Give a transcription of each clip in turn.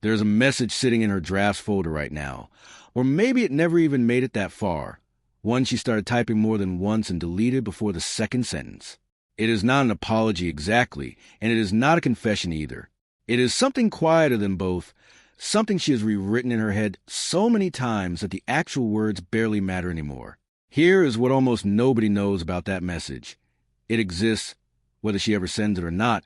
There's a message sitting in her drafts folder right now. Or maybe it never even made it that far. One she started typing more than once and deleted before the second sentence. It is not an apology exactly, and it is not a confession either. It is something quieter than both, something she has rewritten in her head so many times that the actual words barely matter anymore. Here is what almost nobody knows about that message. It exists, whether she ever sends it or not,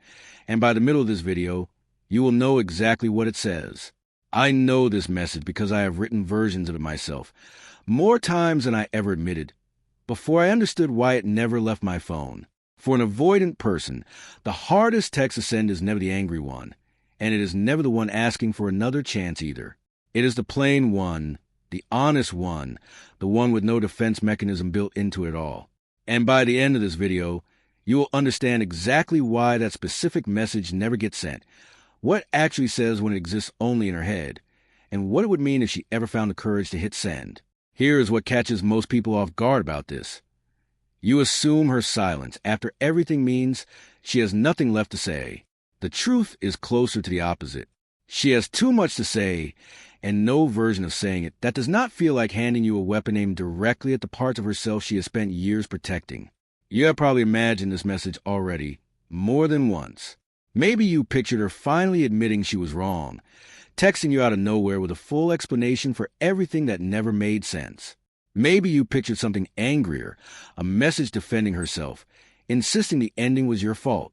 and by the middle of this video, you will know exactly what it says. I know this message because I have written versions of it myself, more times than I ever admitted, before I understood why it never left my phone. For an avoidant person, the hardest text to send is never the angry one, and it is never the one asking for another chance either. It is the plain one, the honest one, the one with no defense mechanism built into it all. And by the end of this video, you will understand exactly why that specific message never gets sent, what it actually says when it exists only in her head, and what it would mean if she ever found the courage to hit send. Here is what catches most people off guard about this. You assume her silence after everything means she has nothing left to say. The truth is closer to the opposite. She has too much to say, and no version of saying it that does not feel like handing you a weapon aimed directly at the parts of herself she has spent years protecting. You have probably imagined this message already, more than once. Maybe you pictured her finally admitting she was wrong, texting you out of nowhere with a full explanation for everything that never made sense. Maybe you pictured something angrier, a message defending herself, insisting the ending was your fault,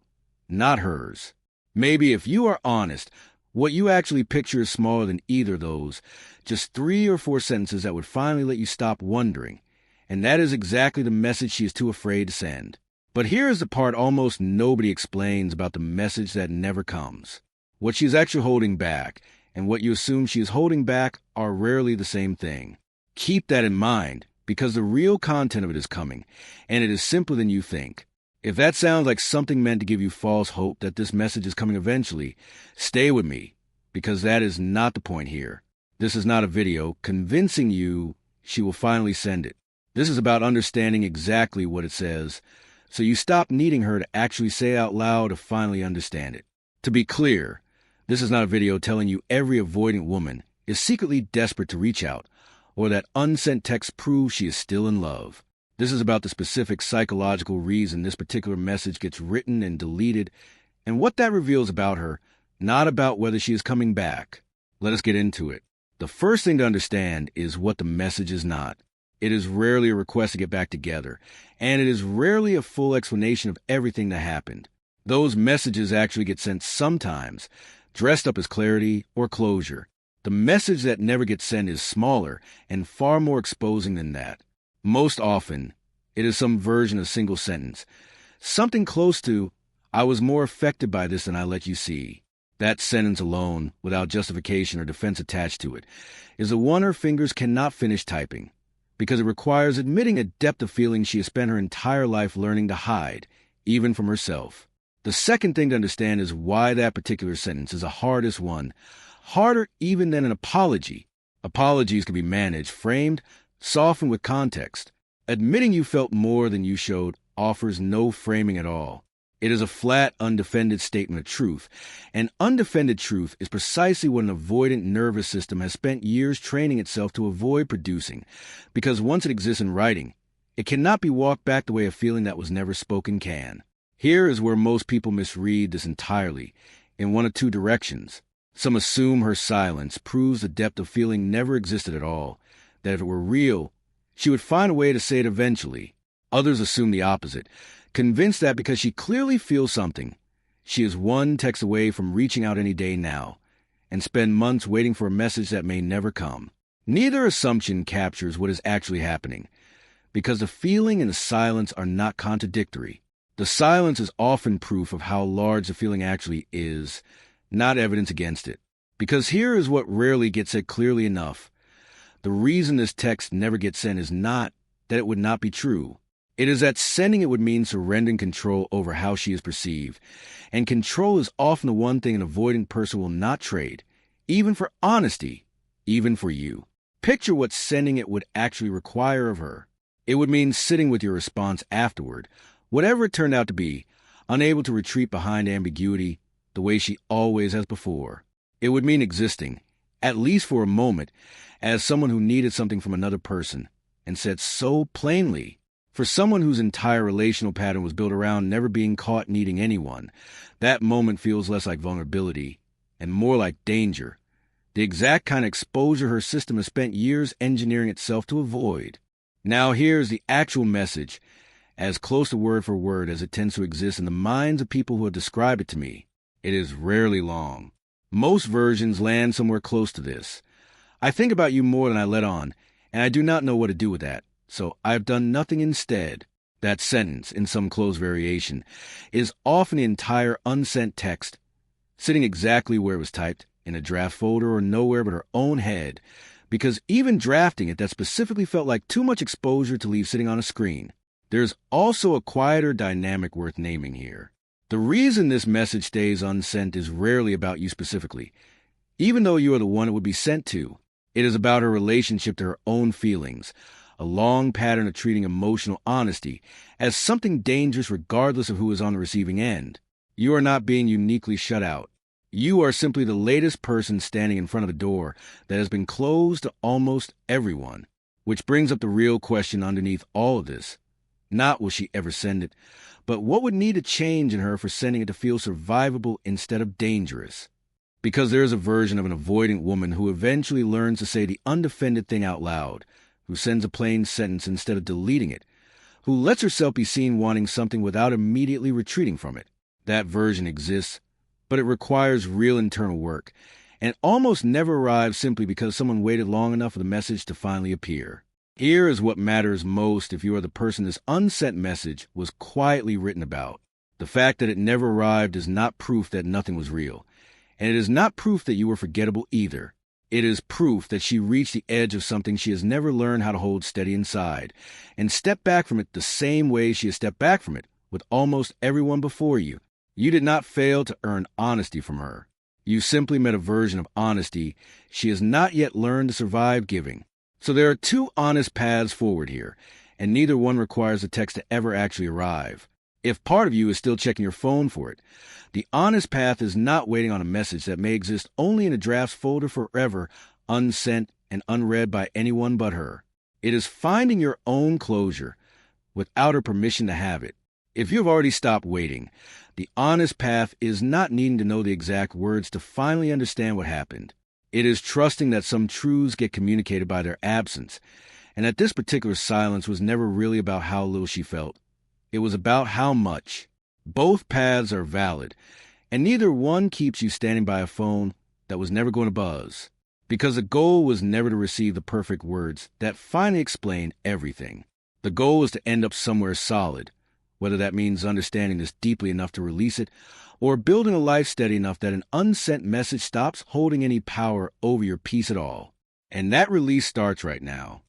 not hers. Maybe if you are honest, what you actually picture is smaller than either of those, just 3 or 4 sentences that would finally let you stop wondering, and that is exactly the message she is too afraid to send. But here is the part almost nobody explains about the message that never comes. What she is actually holding back, and what you assume she is holding back are rarely the same thing. Keep that in mind, because the real content of it is coming, and it is simpler than you think. If that sounds like something meant to give you false hope that this message is coming eventually, stay with me, because that is not the point here. This is not a video convincing you she will finally send it. This is about understanding exactly what it says, so you stop needing her to actually say out loud to finally understand it. To be clear, this is not a video telling you every avoidant woman is secretly desperate to reach out, or that unsent text proves she is still in love. This is about the specific psychological reason this particular message gets written and deleted, and what that reveals about her, not about whether she is coming back. Let us get into it. The first thing to understand is what the message is not. It is rarely a request to get back together, and it is rarely a full explanation of everything that happened. Those messages actually get sent sometimes, dressed up as clarity or closure. The message that never gets sent is smaller and far more exposing than that. Most often, it is some version of a single sentence, something close to, "I was more affected by this than I let you see." That sentence alone, without justification or defense attached to it, is the one her fingers cannot finish typing, because it requires admitting a depth of feeling she has spent her entire life learning to hide, even from herself. The second thing to understand is why that particular sentence is the hardest one, harder even than an apology. Apologies can be managed, framed, softened with context. Admitting you felt more than you showed offers no framing at all. It is a flat, undefended statement of truth, and undefended truth is precisely what an avoidant nervous system has spent years training itself to avoid producing, because once it exists in writing, it cannot be walked back the way a feeling that was never spoken can. Here is where most people misread this entirely, in one of two directions. Some assume her silence proves the depth of feeling never existed at all, that if it were real, she would find a way to say it eventually. Others assume the opposite, convinced that because she clearly feels something, she is one text away from reaching out any day now, and spend months waiting for a message that may never come. Neither assumption captures what is actually happening, because the feeling and the silence are not contradictory. The silence is often proof of how large the feeling actually is, not evidence against it. Because here is what rarely gets said clearly enough. The reason this text never gets sent is not that it would not be true. It is that sending it would mean surrendering control over how she is perceived, and control is often the one thing an avoidant person will not trade, even for honesty, even for you. Picture what sending it would actually require of her. It would mean sitting with your response afterward, whatever it turned out to be, unable to retreat behind ambiguity the way she always has before. It would mean existing, at least for a moment, as someone who needed something from another person, and said so plainly. For someone whose entire relational pattern was built around never being caught needing anyone, that moment feels less like vulnerability and more like danger, the exact kind of exposure her system has spent years engineering itself to avoid. Now here's the actual message, as close to word for word as it tends to exist in the minds of people who have described it to me. It is rarely long. Most versions land somewhere close to this. I think about you more than I let on, and I do not know what to do with that, so I've done nothing instead. That sentence, in some close variation, is often the entire unsent text, sitting exactly where it was typed, in a draft folder or nowhere but her own head, because even drafting it, that specifically felt like too much exposure to leave sitting on a screen. There's also a quieter dynamic worth naming here. The reason this message stays unsent is rarely about you specifically, even though you are the one it would be sent to. It is about her relationship to her own feelings, a long pattern of treating emotional honesty as something dangerous regardless of who is on the receiving end. You are not being uniquely shut out. You are simply the latest person standing in front of a door that has been closed to almost everyone. Which brings up the real question underneath all of this. Not will she ever send it, but what would need to change in her for sending it to feel survivable instead of dangerous? Because there is a version of an avoidant woman who eventually learns to say the undefended thing out loud, who sends a plain sentence instead of deleting it, who lets herself be seen wanting something without immediately retreating from it. That version exists, but it requires real internal work, and almost never arrives simply because someone waited long enough for the message to finally appear. Here is what matters most if you are the person this unsent message was quietly written about. The fact that it never arrived is not proof that nothing was real, and it is not proof that you were forgettable either. It is proof that she reached the edge of something she has never learned how to hold steady inside, and stepped back from it the same way she has stepped back from it with almost everyone before you. You did not fail to earn honesty from her. You simply met a version of honesty she has not yet learned to survive giving. So there are two honest paths forward here, and neither one requires the text to ever actually arrive. If part of you is still checking your phone for it, the honest path is not waiting on a message that may exist only in a drafts folder forever, unsent and unread by anyone but her. It is finding your own closure without her permission to have it. If you have already stopped waiting, the honest path is not needing to know the exact words to finally understand what happened. It is trusting that some truths get communicated by their absence, and that this particular silence was never really about how little she felt. It was about how much. Both paths are valid, and neither one keeps you standing by a phone that was never going to buzz, because the goal was never to receive the perfect words that finally explain everything. The goal is to end up somewhere solid, whether that means understanding this deeply enough to release it, or building a life steady enough that an unsent message stops holding any power over your peace at all. And that release starts right now.